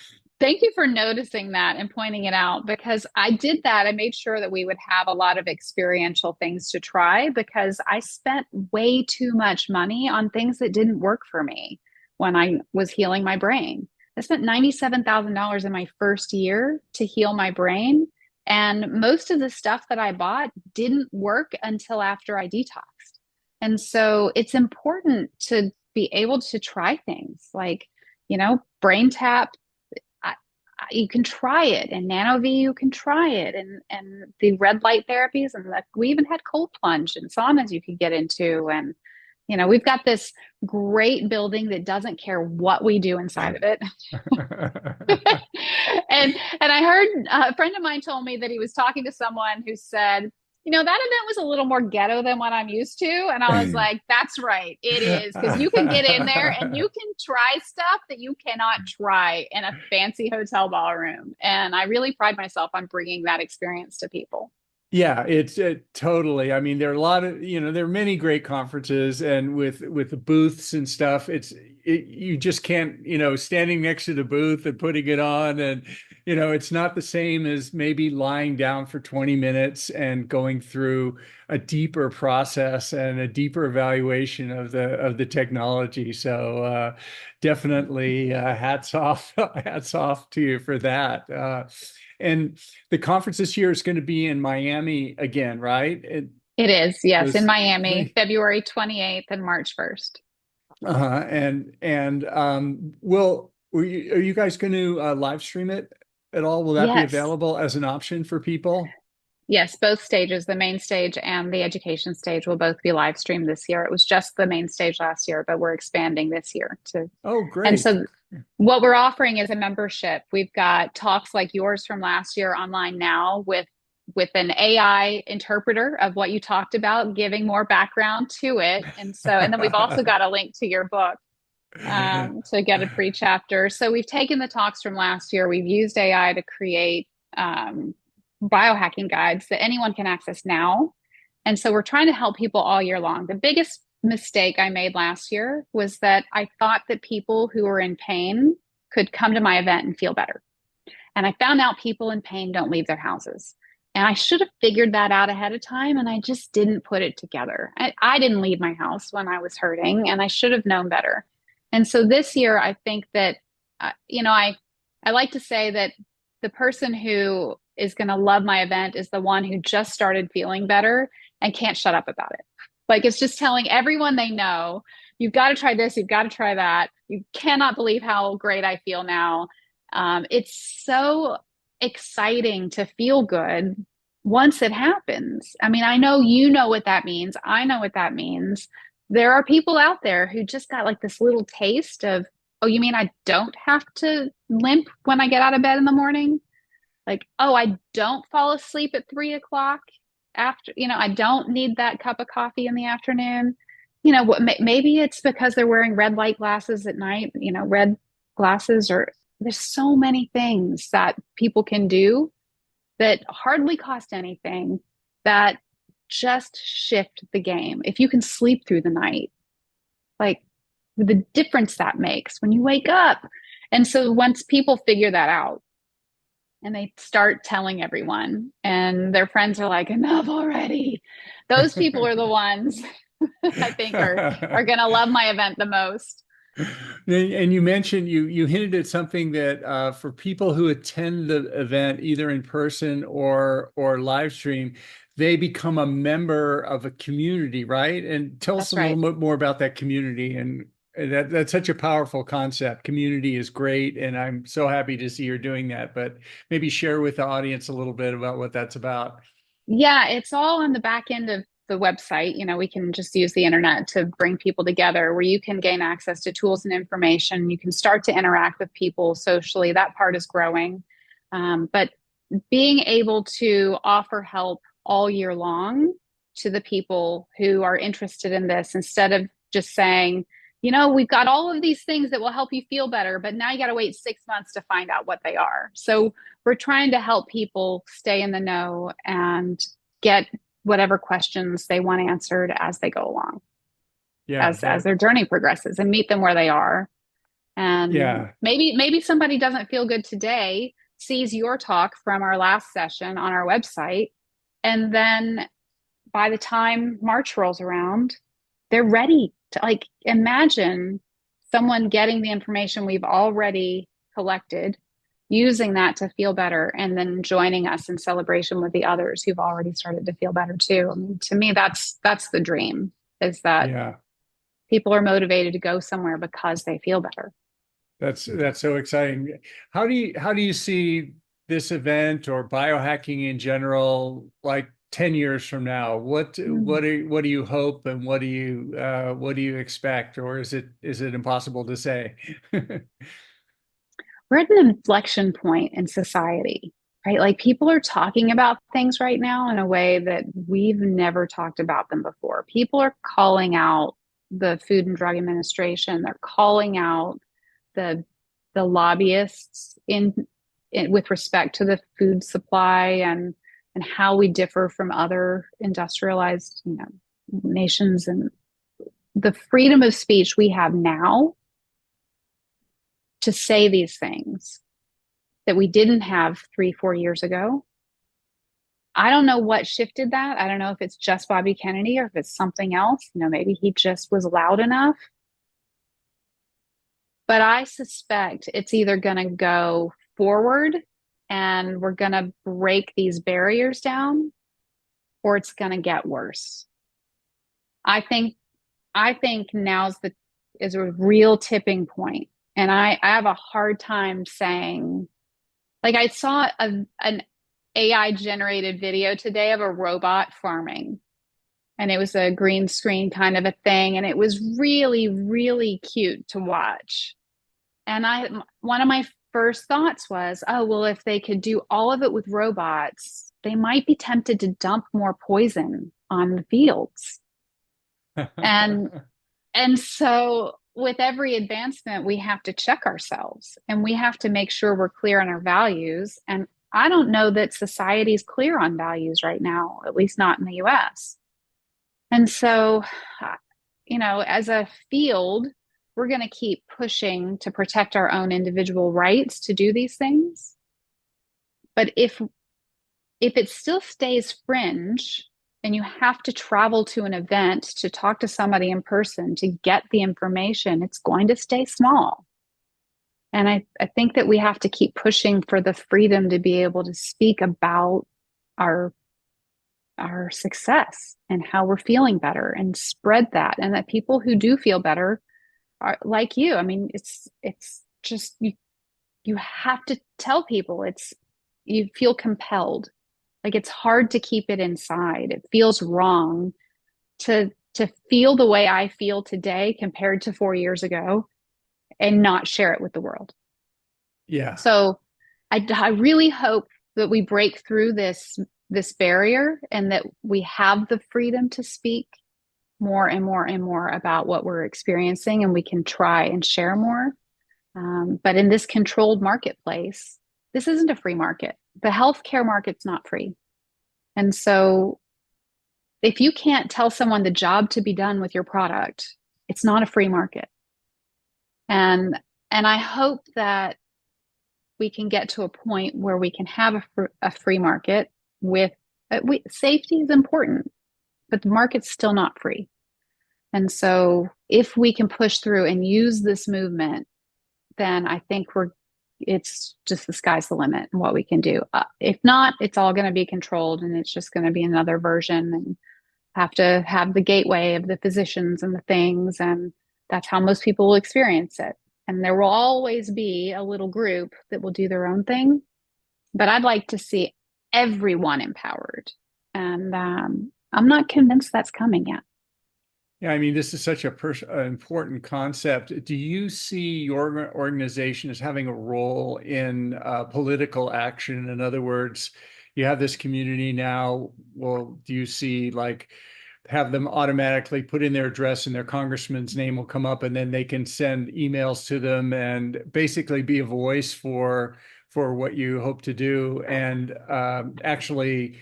Thank you for noticing that and pointing it out, because I did that. I made sure that we would have a lot of experiential things to try, because I spent way too much money on things that didn't work for me when I was healing my brain. I spent $97,000 in my first year to heal my brain. And most of the stuff that I bought didn't work until after I detoxed. And so it's important to be able to try things like, brain tap. You can try it, and NanoV, you can try it, and the red light therapies, and we even had cold plunge and saunas you could get into. And we've got this great building that doesn't care what we do inside of it. and I heard a friend of mine told me that he was talking to someone who said, that event was a little more ghetto than what I'm used to. And I was like, that's right, it is. Because you can get in there and you can try stuff that you cannot try in a fancy hotel ballroom. And I really pride myself on bringing that experience to people. Yeah, it's totally. I mean, there are a lot of, there are many great conferences, and with the booths and stuff, you just can't, standing next to the booth and putting it on, and, it's not the same as maybe lying down for 20 minutes and going through a deeper process and a deeper evaluation of the technology. So definitely hats off to you for that. And the conference this year is going to be in Miami again, right? It is, yes, in Miami, February 28th and March 1st. Are you guys going to live stream it at all? Will that be available as an option for people? Yes, both stages, the main stage and the education stage, will both be live streamed this year. It was just the main stage last year, but we're expanding this year to. Oh, great. And so what we're offering is a membership. We've got talks like yours from last year online now with an AI interpreter of what you talked about, giving more background to it. And then we've also got a link to your book to get a free chapter. So we've taken the talks from last year. We've used AI to create biohacking guides that anyone can access now. And so we're trying to help people all year long. The biggest mistake I made last year was that I thought that people who were in pain could come to my event and feel better. And I found out people in pain don't leave their houses. And I should have figured that out ahead of time, and I just didn't put it together. I didn't leave my house when I was hurting, and I should have known better. And so this year, I think that, I like to say that the person who is going to love my event is the one who just started feeling better and can't shut up about it. Like, it's just telling everyone they know, you've got to try this, you've got to try that. You cannot believe how great I feel now. It's so exciting to feel good once it happens. I mean, I know you know what that means. I know what that means. There are people out there who just got like this little taste of, oh, you mean I don't have to limp when I get out of bed in the morning? Like, oh, I don't fall asleep at 3 o'clock after, I don't need that cup of coffee in the afternoon. Maybe it's because they're wearing red light glasses at night, red glasses, or there's so many things that people can do that hardly cost anything that just shift the game. If you can sleep through the night, like the difference that makes when you wake up. And so once people figure that out, and they start telling everyone, and their friends are like, enough already. Those people are the ones I think are going to love my event the most. And you mentioned, you hinted at something that for people who attend the event, either in person or live stream, they become a member of a community, right? And tell us a little bit more about that community. And that's such a powerful concept. Community is great, and I'm so happy to see you're doing that. But maybe share with the audience a little bit about what that's about. Yeah, it's all on the back end of the website. We can just use the internet to bring people together, where you can gain access to tools and information. You can start to interact with people socially. That part is growing. But being able to offer help all year long to the people who are interested in this, instead of just saying, we've got all of these things that will help you feel better, but now you got to wait 6 months to find out what they are. So we're trying to help people stay in the know and get whatever questions they want answered as they go along, as their journey progresses, and meet them where they are. And maybe somebody doesn't feel good today, sees your talk from our last session on our website, and then by the time March rolls around, they're ready to, imagine someone getting the information we've already collected, using that to feel better, and then joining us in celebration with the others who've already started to feel better too. I mean, to me, that's the dream, is that people are motivated to go somewhere because they feel better. That's so exciting. How do you see this event, or biohacking in general, 10 years from now? What do you hope, and what do you expect, or is it impossible to say? We're at an inflection point in society, right? People are talking about things right now in a way that we've never talked about them before. People are calling out the Food and Drug Administration. They're calling out the lobbyists with respect to the food supply and how we differ from other industrialized nations, and the freedom of speech we have now to say these things that we didn't have 3-4 years ago. I don't know what shifted that. I don't know if it's just Bobby Kennedy or if it's something else. Maybe he just was loud enough. But I suspect it's either going to go forward and we're going to break these barriers down, or it's going to get worse. I think now's is a real tipping point. And I have a hard time saying, I saw an AI generated video today of a robot farming, and it was a green screen kind of a thing. And it was really, really cute to watch. And one of my first thoughts was, oh, well, if they could do all of it with robots, they might be tempted to dump more poison on the fields. And so with every advancement, we have to check ourselves, and we have to make sure we're clear on our values. And I don't know that society is clear on values right now, at least not in the US. And so, as a field, we're going to keep pushing to protect our own individual rights to do these things. But if it still stays fringe, and you have to travel to an event to talk to somebody in person to get the information, it's going to stay small. And I think that we have to keep pushing for the freedom to be able to speak about our success and how we're feeling better, and spread that. And that people who do feel better are like you. I mean, it's just, you have to tell people. You feel compelled. It's hard to keep it inside. It feels wrong to feel the way I feel today compared to 4 years ago, and not share it with the world. Yeah. So I really hope that we break through this barrier, and that we have the freedom to speak more and more and more about what we're experiencing, and we can try and share more. But in this controlled marketplace, this isn't a free market. The healthcare market's not free. And so if you can't tell someone the job to be done with your product, it's not a free market. And I hope that we can get to a point where we can have a free market with safety is important, but the market's still not free. And so if we can push through and use this movement, then I think it's just the sky's the limit and what we can do. If not, it's all going to be controlled, and it's just going to be another version, and have to have the gateway of the physicians and the things. And that's how most people will experience it. And there will always be a little group that will do their own thing. But I'd like to see everyone empowered. And I'm not convinced that's coming yet. Yeah, I mean, this is such an important concept. Do you see your organization as having a role in political action? In other words, you have this community now. Well, do you see like have them automatically put in their address and their congressman's name will come up, and then they can send emails to them and basically be a voice for what you hope to do and actually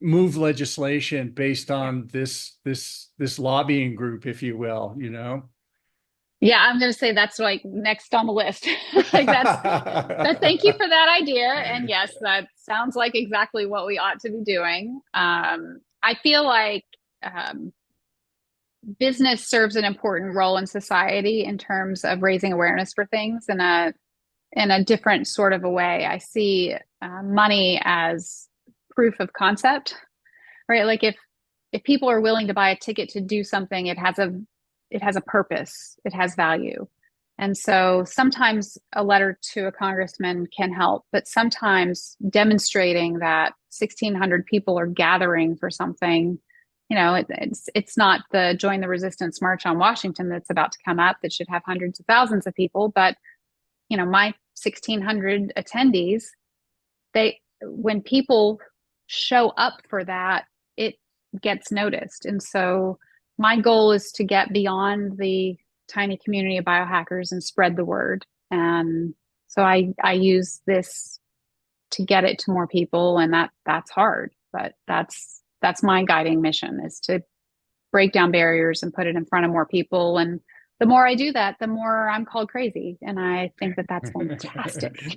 move legislation based on this lobbying group, if you will, you know? Yeah, I'm going to say that's like next on the list. Like that. Thank you for that idea. And yes, that sounds like exactly what we ought to be doing. I feel like business serves an important role in society in terms of raising awareness for things in a different sort of a way. I see money as proof of concept, right? Like if people are willing to buy a ticket to do something, it has a purpose, it has value. And so sometimes a letter to a congressman can help, but sometimes demonstrating that 1,600 people are gathering for something, it's not the Join the Resistance March on Washington that's about to come up that should have hundreds of thousands of people, but my 1,600 attendees, when people show up for that, it gets noticed. And so my goal is to get beyond the tiny community of biohackers and spread the word. And so I use this to get it to more people, and that's hard, but that's my guiding mission, is to break down barriers and put it in front of more people. And the more I do that, the more I'm called crazy. And I think that that's fantastic.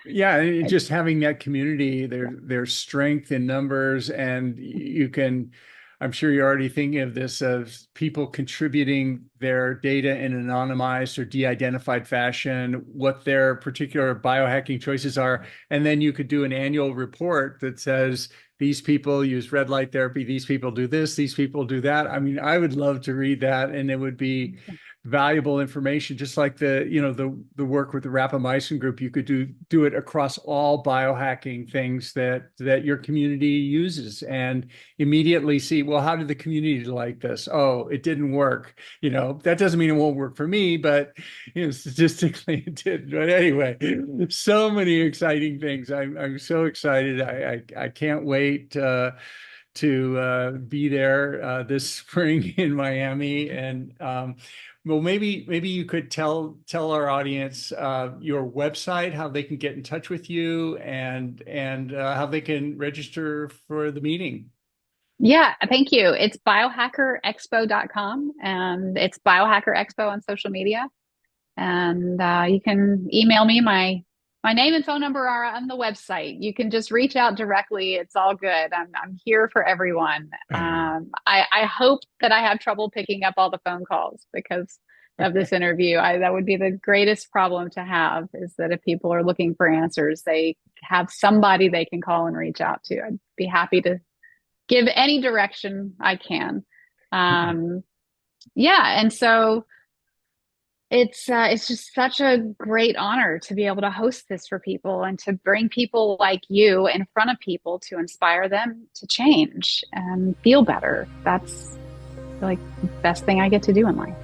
Yeah, just having that community, there's strength in numbers, and you can, I'm sure you're already thinking of this, of people contributing their data in an anonymized or de-identified fashion, what their particular biohacking choices are. And then you could do an annual report that says, these people use red light therapy, these people do this, these people do that. I mean, I would love to read that, and it would be valuable information, just like the work with the rapamycin group. You could do it across all biohacking things that your community uses, and immediately see, well, how did the community like this? Oh, it didn't work. That doesn't mean it won't work for me, but statistically it did. But anyway, so many exciting things. I'm so excited. I can't wait to be there this spring in Miami. And well, maybe you could tell our audience your website, how they can get in touch with you, and how they can register for the meeting. Yeah, thank you. It's biohackerexpo.com, and it's Biohacker Expo on social media. And you can email me. My name and phone number are on the website. You can just reach out directly. It's all good. I'm here for everyone. I hope that I have trouble picking up all the phone calls because of this interview. That would be the greatest problem to have, is that if people are looking for answers, they have somebody they can call and reach out to. I'd be happy to give any direction I can. Yeah, and so it's just such a great honor to be able to host this for people and to bring people like you in front of people to inspire them to change and feel better. That's like the best thing I get to do in life.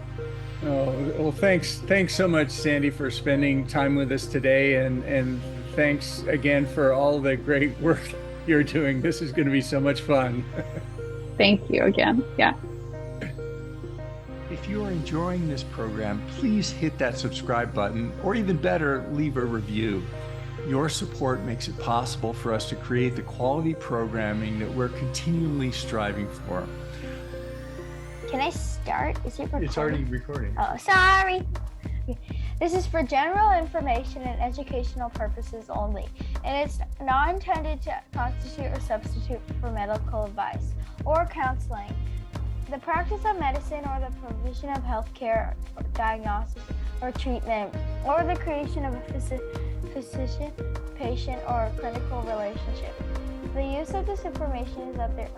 Oh, well, thanks so much, Sandy, for spending time with us today, and thanks again for all the great work you're doing. This is going to be so much fun. Thank you again. Yeah. If you are enjoying this program, please hit that subscribe button, or even better, leave a review. Your support makes it possible for us to create the quality programming that we're continually striving for. Can I start? Is it recording? It's already recording. Oh, sorry. This is for general information and educational purposes only, and it's not intended to constitute or substitute for medical advice or counseling, the practice of medicine, or the provision of healthcare, or diagnosis, or treatment, or the creation of a physician-patient or clinical relationship. The use of this information is at their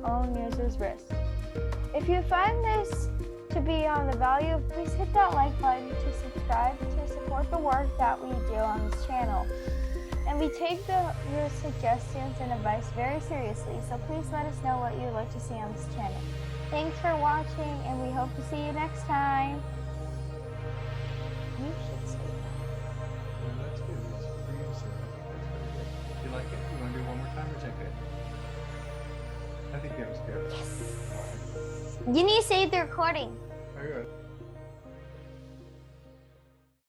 own user's risk. If you find this to be on the value, please hit that like button to subscribe to support the work that we do on this channel. And we take your suggestions and advice very seriously, so please let us know what you'd like to see on this channel. Thanks for watching, and we hope to see you next time. You should say that. Well, that's good. That's for you to say. I think that's very good. You like it? You want to do it one more time, or is that good? I think that was good. Yes. You need to save the recording. Very good.